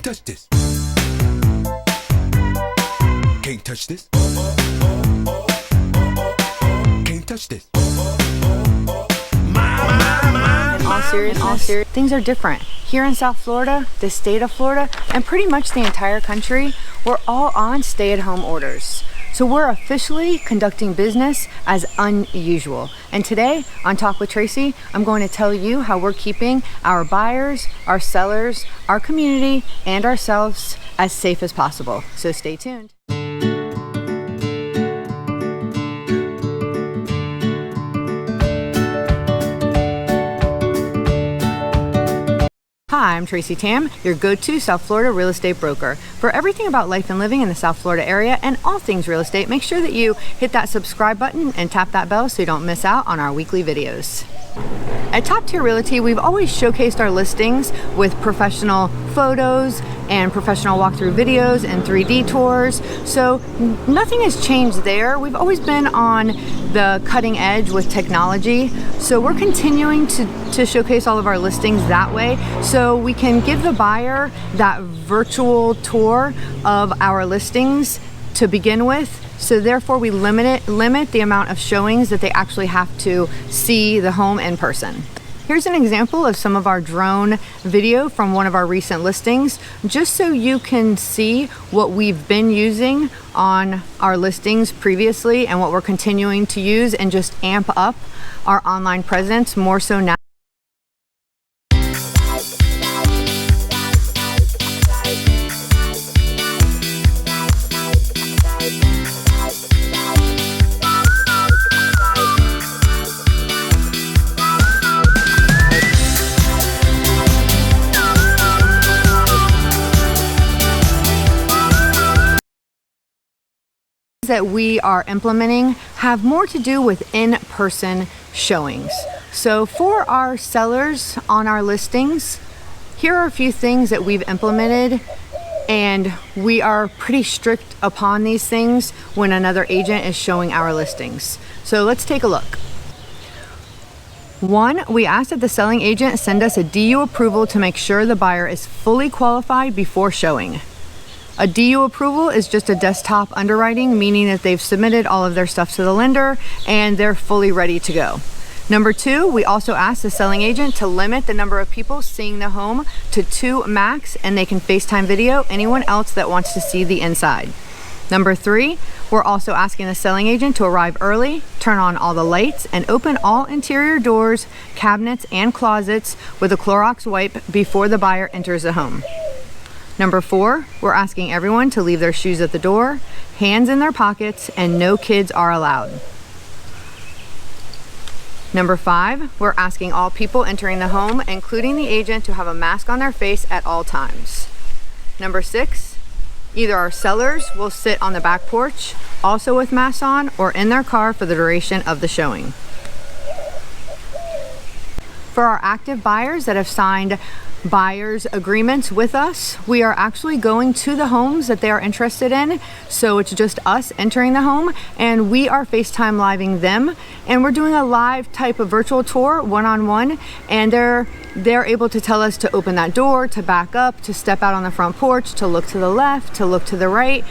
touch this. Can't touch this. Can't touch this. In all seriousness, things are different. Here in South Florida, the state of Florida, and pretty much the entire country, we're all on stay-at-home orders. So we're officially conducting business as unusual. And today on Talk with Tracy, I'm going to tell you how we're keeping our buyers, our sellers, our community, and ourselves as safe as possible. So stay tuned. Hi, I'm Tracy Tam, your go-to South Florida real estate broker. For everything about life and living in the South Florida area and all things real estate, make sure that you hit that subscribe button and tap that bell so you don't miss out on our weekly videos. At Top Tier Realty, we've always showcased our listings with professional photos and professional walkthrough videos and 3D tours. So nothing has changed there. We've always been on the cutting edge with technology. So we're continuing to showcase all of our listings that way so we can give the buyer that virtual tour of our listings to begin with. So therefore we limit the amount of showings that they actually have to see the home in person. Here's an example of some of our drone video from one of our recent listings, just so you can see what we've been using on our listings previously and what we're continuing to use and just amp up our online presence more so now. That we are implementing have more to do with in-person showings. So for our sellers on our listings, here are a few things that we've implemented, and we are pretty strict upon these things when another agent is showing our listings. So let's take a look. One, we ask that the selling agent send us a DU approval to make sure the buyer is fully qualified before showing. A DU approval is just a desktop underwriting, meaning that they've submitted all of their stuff to the lender and they're fully ready to go. Number two, we also ask the selling agent to limit the number of people seeing the home to 2 max, and they can FaceTime video anyone else that wants to see the inside. Number three, we're also asking the selling agent to arrive early, turn on all the lights, and open all interior doors, cabinets, and closets with a Clorox wipe before the buyer enters the home. Number four, we're asking everyone to leave their shoes at the door, hands in their pockets, and no kids are allowed. Number five, we're asking all people entering the home, including the agent, to have a mask on their face at all times. Number six, either our sellers will sit on the back porch, also with masks on, or in their car for the duration of the showing. For our active buyers that have signed buyer's agreements with us, we are actually going to the homes that they are interested in. So it's just us entering the home, and we are FaceTime living them, and we're doing a live type of virtual tour one-on-one, and they're able to tell us to open that door, to back up, to step out on the front porch, to look to the left, to look to the right,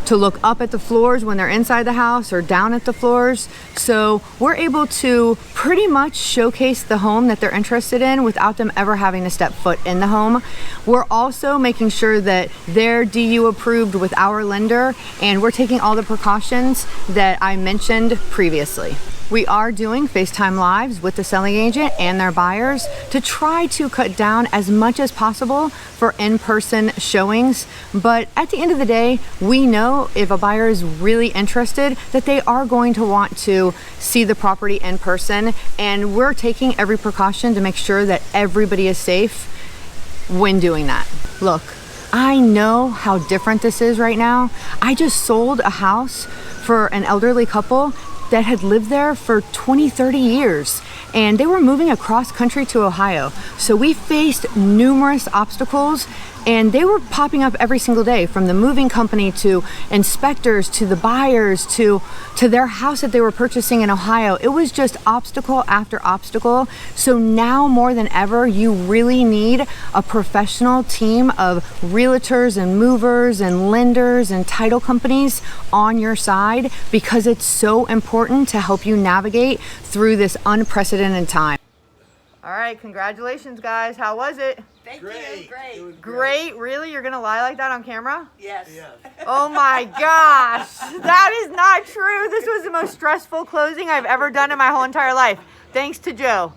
to look up at the floors when they're inside the house or down at the floors. So we're able to pretty much showcase the home that they're interested in without them ever having to step foot in the home. We're also making sure that they're DU approved with our lender, and we're taking all the precautions that I mentioned previously. We are doing FaceTime Lives with the selling agent and their buyers to try to cut down as much as possible for in-person showings. But at the end of the day, we know if a buyer is really interested that they are going to want to see the property in person, and we're taking every precaution to make sure that everybody is safe when doing that. Look, I know how different this is right now. I just sold a house for an elderly couple that had lived there for 20, 30 years. and they were moving across country to Ohio. So we faced numerous obstacles, and they were popping up every single day, from the moving company to inspectors to the buyers to their house that they were purchasing in Ohio. It was just obstacle after obstacle. So now more than ever, you really need a professional team of realtors and movers and lenders and title companies on your side, because it's so important to help you navigate through this unprecedented time. All right, congratulations, guys. How was it? Thank you. Great. Great. Really? You're gonna lie like that on camera? Yes. Oh my gosh, that is not true. This was the most stressful closing I've ever done in my whole entire life. Thanks to Joe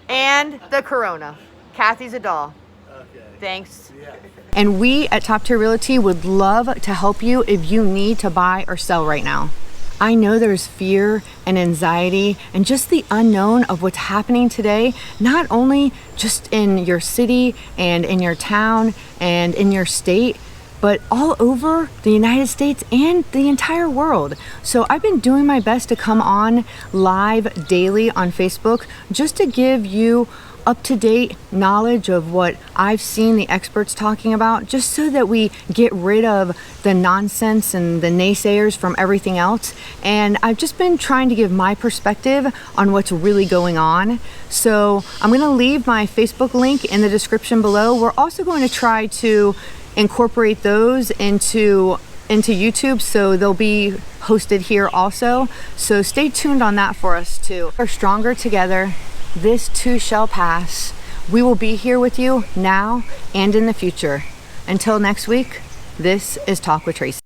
and the Corona. Kathy's a doll. Okay. Thanks. Yeah. And we at Top Tier Realty would love to help you if you need to buy or sell right now. I know there's fear and anxiety and just the unknown of what's happening today, not only just in your city and in your town and in your state, but all over the United States and the entire world. So I've been doing my best to come on live daily on Facebook just to give you up-to-date knowledge of what I've seen the experts talking about, just so that we get rid of the nonsense and the naysayers from everything else. And I've just been trying to give my perspective on what's really going on. So I'm gonna leave my Facebook link in the description below. We're also going to try to incorporate those into YouTube, so they'll be hosted here also. So stay tuned on that for us too. We're stronger together. This too shall pass. We will be here with you now and in the future. Until next week, this is Talk with Tracy.